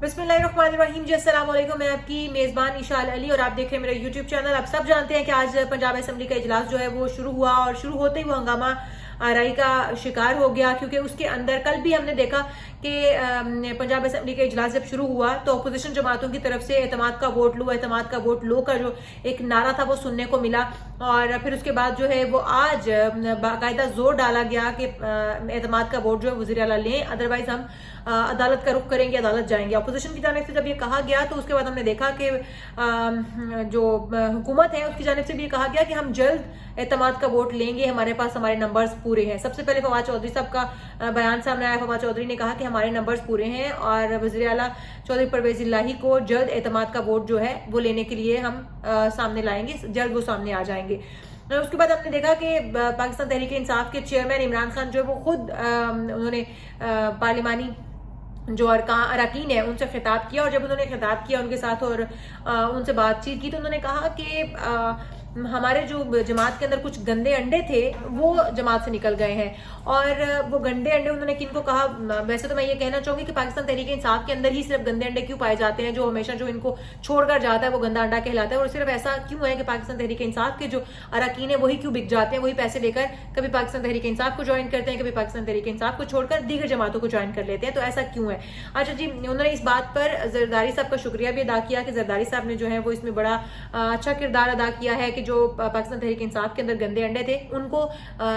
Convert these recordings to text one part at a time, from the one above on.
बिस्मिल्लाहिर्रहमानिर्रहीम जी, अस्सलाम वालेकुम। मैं आपकी मेज़बान इशाल अली और आप देख रहे हैं मेरा यूट्यूब चैनल। आप सब जानते हैं कि आज पंजाब असेंबली का इजलास जो है वो शुरू हुआ और शुरू होते ही वो हंगामा आराई का शिकार हो गया, क्योंकि उसके अंदर कल भी हमने देखा कि पंजाब असेंबली का इजलास जब शुरू हुआ तो अपोजिशन जमातों की तरफ से एतमाद का वोट लो, एतमाद का वोट लो का जो एक नारा था वो सुनने को मिला। और फिर उसके बाद जो है वो आज बाकायदा जोर डाला गया कि एतमाद का वोट जो है वज़ीर आला लें, अदरवाइज हम अदालत का रुख करेंगे, अदालत जाएंगे। अपोजिशन की जानिब से जब ये कहा गया तो उसके बाद हमने देखा कि जो हुकूमत है उसकी जानिब से भी कहा गया कि हम जल्द एतमाद का वोट लेंगे, हमारे पास हमारे नंबर्स पूरे हैं। सबसे पहले फवाद चौधरी साहब का बयान सामने आया। फवाद चौधरी ने कहा कि हमारे नंबर्स पूरे हैं और वज़ीर आला चौधरी परवेज़ इलाही को जल्द एतमाद का वोट जो है वो लेने के लिए हम सामने लाएंगे, जल्द वो सामने आ जाएंगे। उसके बाद हमने देखा कि पाकिस्तान तहरीक इंसाफ के चेयरमैन इमरान खान जो है वो खुद उन्होंने पार्लिमानी जो अरकान है उनसे खिताब किया, और जब उन्होंने खिताब किया उनके साथ और उनसे बातचीत की तो उन्होंने कहा कि हमारे जो जमात के अंदर कुछ गंदे अंडे थे वो जमात से निकल गए हैं। और वो गंदे अंडे उन्होंने किनको कहा, वैसे तो मैं ये कहना चाहूंगी कि पाकिस्तान तहरीक इंसाफ के अंदर ही सिर्फ गंदे अंडे क्यों पाए जाते हैं, जो हमेशा जो इनको छोड़कर जाता है वो गंदा अंडा कहलाता है। और सिर्फ ऐसा क्यों है कि पाकिस्तान तहरीक इंसाफ के जो अरकान है वही क्यों बिक जाते हैं, वही पैसे लेकर कभी पाकिस्तान तहरीक इंसाफ को ज्वाइन करते हैं, कभी पाकिस्तान तहरीक इंसाफ को छोड़कर दीगर जमातों को ज्वाइन कर लेते हैं, तो ऐसा क्यों है। अच्छा जी, उन्होंने इस बात पर जरदारी साहब का शुक्रिया भी अदा किया कि जरदारी साहब ने जो है वो इसमें बड़ा अच्छा किरदार अदा किया है कि जो पाकिस्तान तहरीक इंसाफ के अंदर गंदे अंडे थे उनको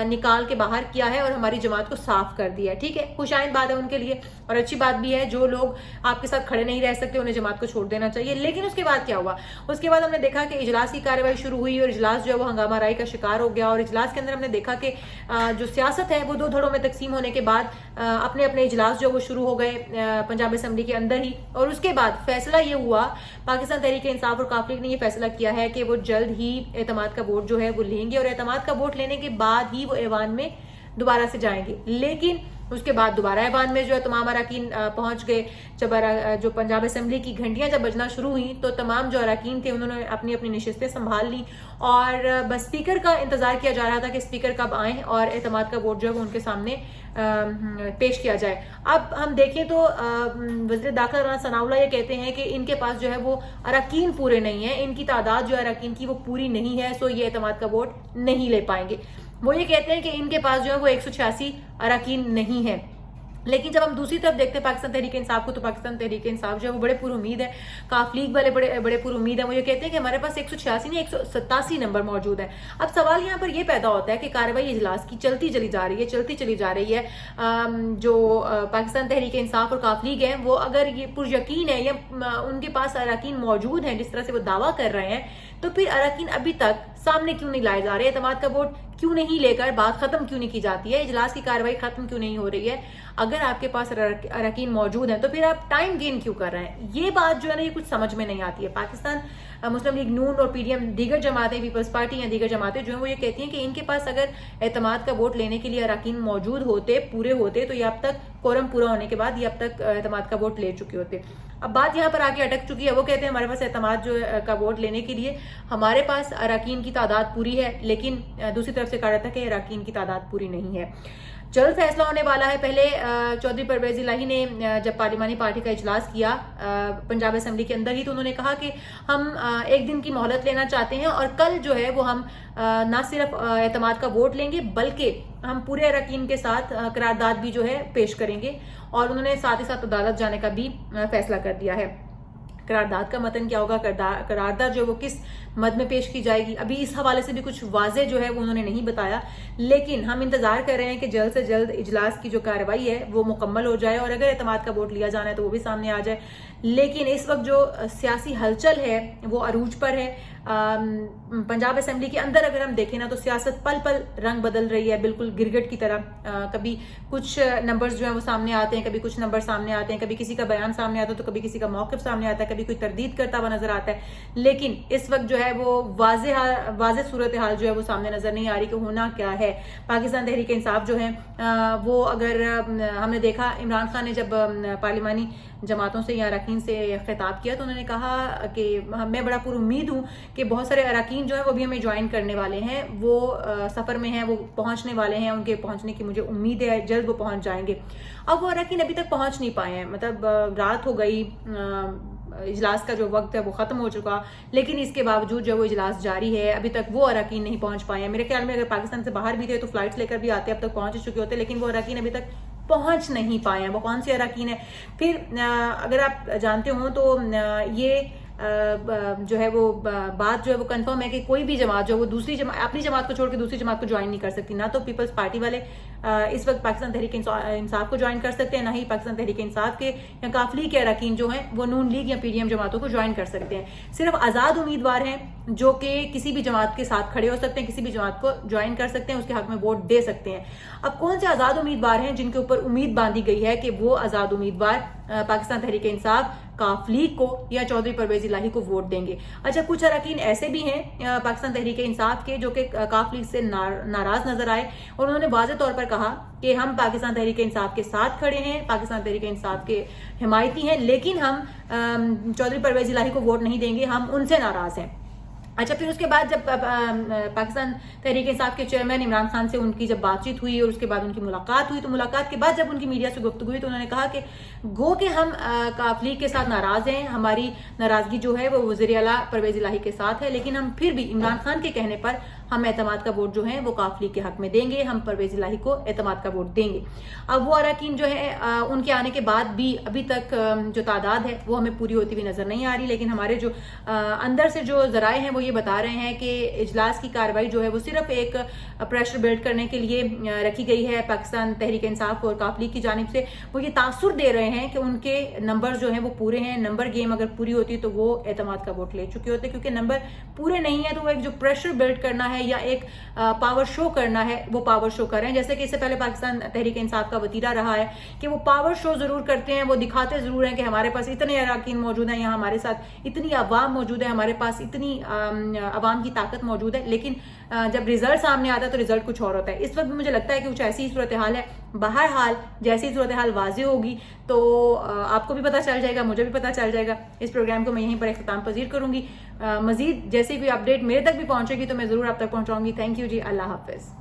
निकाल के बाहर किया है और हमारी जमात को साफ कर दिया है। ठीक है, खुशाइन बात है उनके लिए और अच्छी बात भी है। जो लोग आपके साथ खड़े नहीं रह सकते उन्हें जमात को छोड़ देना चाहिए। लेकिन उसके बाद क्या हुआ, उसके बाद हमने देखा कि इजलास की कार्रवाई शुरू हुई और इजलास जो है वो हंगामा राई का शिकार हो गया। और इजलास के अंदर हमने देखा कि जो सियासत है वो दो धड़ों में तकसीम होने के बाद अपने अपने इजलास जो वो शुरू हो गए पंजाब असेंबली के अंदर ही। और उसके बाद फैसला ये हुआ, पाकिस्तान तहरीक इंसाफ और काफ लीग ने ये फैसला किया है कि वो जल्द ही एतमाद का वोट जो है वो लेंगे और एतमाद का वोट लेने के बाद ही वो ऐवान में दोबारा से जाएंगे। लेकिन उसके बाद दोबारा ऐवान में जो है तमाम अरकान पहुंच गए। जब जो पंजाब असेंबली की घंटियां जब बजना शुरू हुई तो तमाम जो अरकान थे उन्होंने अपनी अपनी नशिस्तें संभाल ली और बस स्पीकर का इंतजार किया जा रहा था कि स्पीकर कब आए और एतमाद का वोट जो है वो उनके सामने पेश किया जाए। अब हम देखें तो वज़ीर दाखिला राना सनाउल्लाह ये कहते हैं कि इनके पास जो है वो अरकान पूरे नहीं है, इनकी तादाद जो है अरकान की वो पूरी नहीं है, सो ये एतमाद का वोट नहीं ले पाएंगे। वो ये कहते हैं कि इनके पास जो है वो 186 अरकान नहीं है। लेकिन जब हम दूसरी तरफ देखते हैं पाकिस्तान तहरीक इंसाफ को तो पाकिस्तान तहरीक इंसाफ जो है वो बड़े पुरुमीद है, काफ लीग वाले बड़े पुरुमीद है। वो ये कहते हैं कि हमारे पास 186 नहीं 187 नंबर मौजूद है। अब सवाल यहाँ पर ये पैदा होता है कि कार्रवाई इजलास की चलती चली जा रही है। जो पाकिस्तान तहरीक इंसाफ और काफ लीग है वो अगर ये पुरयकीन है या उनके पास अरकान मौजूद हैं जिस तरह से वो दावा कर रहे हैं, तो फिर अरकान अभी तक सामने क्यों नहीं लाए जा रहे, एतमाद का वोट क्यों नहीं लेकर बात खत्म क्यों नहीं की जाती है, इजलास की कार्रवाई खत्म क्यों नहीं हो रही है। अगर आपके पास अरकान मौजूद हैं तो फिर आप टाइम गेन क्यों कर रहे हैं। ये बात जो है ना ये कुछ समझ में नहीं आती है। पाकिस्तान मुस्लिम लीग नून और पीडीएम दीगर जमातें, पीपल्स पार्टी या दीगर जमातें जो है वो ये कहती हैं कि इनके पास अगर एतमाद का वोट लेने के लिए अरकान मौजूद होते, पूरे होते, तो ये अब तक कोरम पूरा होने के बाद ये अब तक एतमाद का वोट ले चुके होते। अब बात यहाँ पर आके अटक चुकी है। वो कहते हैं हमारे पास एतमाद जो का वोट लेने के लिए हमारे पास अरकान की तादाद पूरी है, लेकिन दूसरी तरफ से कहा जाता है कि अरकान की तादाद पूरी नहीं है। जल्द फैसला होने वाला है। पहले चौधरी परवेज़ इलाही ने जब पार्लिमानी पार्टी का इजलास किया पंजाब असेंबली के अंदर ही, तो उन्होंने कहा कि हम एक दिन की मोहलत लेना चाहते हैं और कल जो है वो हम ना सिर्फ एतमाद का वोट लेंगे बल्कि हम पूरे अरकान के साथ करारदाद भी जो है पेश करेंगे। और उन्होंने साथ ही साथ अदालत जाने का भी फैसला कर दिया है। करारदाद का मतन क्या होगा, करारदाद जो है वो किस मद में पेश की जाएगी, अभी इस हवाले से भी कुछ वाज़े जो है वो उन्होंने नहीं बताया। लेकिन हम इंतजार कर रहे हैं कि जल्द से जल्द इजलास की जो कार्रवाई है वो मुकम्मल हो जाए और अगर एतमाद का वोट लिया जाना है तो वो भी सामने आ जाए। लेकिन इस वक्त जो सियासी हलचल है वो अरूज पर है। पंजाब असेंबली के अंदर अगर हम देखें ना तो सियासत पल पल रंग बदल रही है, बिल्कुल गिरगिट की तरह। कभी कुछ नंबर्स जो है वो सामने आते हैं, कभी कुछ नंबर सामने आते हैं, कभी किसी का बयान सामने आता है तो कभी किसी का मौक़िफ़ सामने आता है, کبھی کوئی تردید کرتا ہوا نظر آتا ہے, لیکن اس وقت جو ہے وہ واضح صورتحال جو ہے وہ سامنے نظر نہیں آ رہی کہ ہونا کیا ہے. پاکستان تحریک انصاف جو ہے وہ, اگر ہم نے دیکھا عمران خان نے جب پارلیمانی جماعتوں سے یا اراکین سے خطاب کیا تو انہوں نے کہا کہ میں بڑا پر امید ہوں کہ بہت سارے اراکین جو ہیں وہ بھی ہمیں جوائن کرنے والے ہیں, وہ سفر میں ہیں, وہ پہنچنے والے ہیں, ان کے پہنچنے کی مجھے امید ہے, جلد وہ پہنچ جائیں گے. اب وہ اراکین ابھی تک پہنچ نہیں پائے ہیں, مطلب رات ہو گئی, اجلاس کا جو وقت ہے وہ ختم ہو چکا, لیکن اس کے باوجود جو وہ اجلاس جاری ہے, ابھی تک وہ اراکین نہیں پہنچ پائے ہیں. میرے خیال میں اگر پاکستان سے باہر بھی تھے تو فلائٹس لے کر بھی آتے, اب تک پہنچ چکے ہوتے, لیکن وہ اراکین ابھی تک پہنچ نہیں پائے ہیں. وہ کون سے اراکین ہیں؟ پھر اگر آپ جانتے ہوں تو یہ جو ہے وہ بات جو ہے وہ کنفرم ہے کہ کوئی بھی جماعت جو وہ دوسری جماعت, اپنی جماعت کو چھوڑ کے دوسری جماعت کو جوائن نہیں کر سکتی. نہ تو پیپلز پارٹی والے اس وقت پاکستان تحریک انصاف کو جوائن کر سکتے ہیں, نہ ہی پاکستان تحریک انصاف کے یا کافلی کے اراکین جو ہیں وہ نون لیگ یا پی ڈی ایم جماعتوں کو جوائن کر سکتے ہیں. صرف آزاد امیدوار ہیں جو کہ کسی بھی جماعت کے ساتھ کھڑے ہو سکتے ہیں, کسی بھی جماعت کو جوائن کر سکتے ہیں, اس کے حق میں ووٹ دے سکتے ہیں. اب کون سے آزاد امیدوار ہیں جن کے اوپر امید باندھی گئی ہے کہ وہ آزاد امیدوار پاکستان تحریک انصاف, کاف لیگ کو یا چودھری پرویز الہی کو ووٹ دیں گے؟ اچھا, کچھ اراکین ایسے بھی ہیں پاکستان تحریک انصاف کے جو کہ کاف لیگ سے ناراض نظر آئے, اور انہوں نے واضح طور پر کہا کہ ہم پاکستان تحریک انصاف کے ساتھ کھڑے ہیں, پاکستان تحریک انصاف کے حمایتی ہیں, لیکن ہم چودھری پرویز الہی کو ووٹ نہیں دیں گے, ہم ان سے ناراض ہیں. اچھا, پھر اس کے بعد جب پاکستان تحریک انصاف کے چیئرمین عمران خان سے ان کی جب بات چیت ہوئی اور اس کے بعد ان کی ملاقات ہوئی, تو ملاقات کے بعد جب ان کی میڈیا سے گفتگو ہوئی تو انہوں نے کہا کہ گو کہ ہم کاف لیگ کے ساتھ ناراض ہیں, ہماری ناراضگی جو ہے وہ وزیر اعلیٰ پرویز الہی کے ساتھ ہے, لیکن ہم پھر بھی عمران خان کے کہنے پر ہم اعتماد کا ووٹ جو ہے وہ کاف لیگ کے حق میں دیں گے, ہم پرویز الہی کو اعتماد کا ووٹ دیں گے. اب وہ اراکین جو ہے ان کے آنے کے بعد بھی ابھی تک جو تعداد ہے وہ ہمیں پوری ہوتی ہوئی نظر نہیں آ رہی, لیکن ہمارے جو اندر سے جو ذرائع ہیں وہ یہ بتا رہے ہیں کہ اجلاس کی کارروائی جو ہے وہ صرف ایک پریشر بلڈ کرنے کے لیے رکھی گئی ہے پاکستان تحریک انصاف اور کاف لیگ کی جانب سے. وہ یہ تاثر دے رہے ہیں کہ ان کے نمبر جو ہیں وہ پورے ہیں, نمبر گیم اگر پوری ہوتی تو وہ اعتماد کا ووٹ لے چکے ہوتے, کیونکہ نمبر پورے نہیں ہے تو وہ ایک جو پریشر بلڈ کرنا ہے یا ایک پاور شو کرنا ہے وہ پاور شو کر رہے ہیں. جیسے کہ اس سے پہلے پاکستان تحریک انصاف کا وتیرہ رہا ہے کہ وہ پاور شو ضرور کرتے ہیں, وہ دکھاتے ضرور ہیں کہ ہمارے پاس اتنے اراکین موجود ہیں, یہاں ہمارے ساتھ اتنی عوام موجود ہے, ہمارے پاس اتنی عوام کی طاقت موجود ہے, لیکن جب رزلٹ سامنے آتا ہے تو رزلٹ کچھ اور ہوتا ہے. اس وقت مجھے لگتا ہے کہ کچھ ایسی صورتحال ہے. بہرحال جیسی صورتحال واضح ہوگی تو آپ کو بھی پتہ چل جائے گا, مجھے بھی پتہ چل جائے گا. اس پروگرام کو میں یہیں پر اختتام پذیر کروں گی. مزید جیسی کوئی اپڈیٹ میرے تک بھی پہنچے گی تو میں ضرور آپ تک پہنچاؤں گی. تھینک یو جی, اللہ حافظ.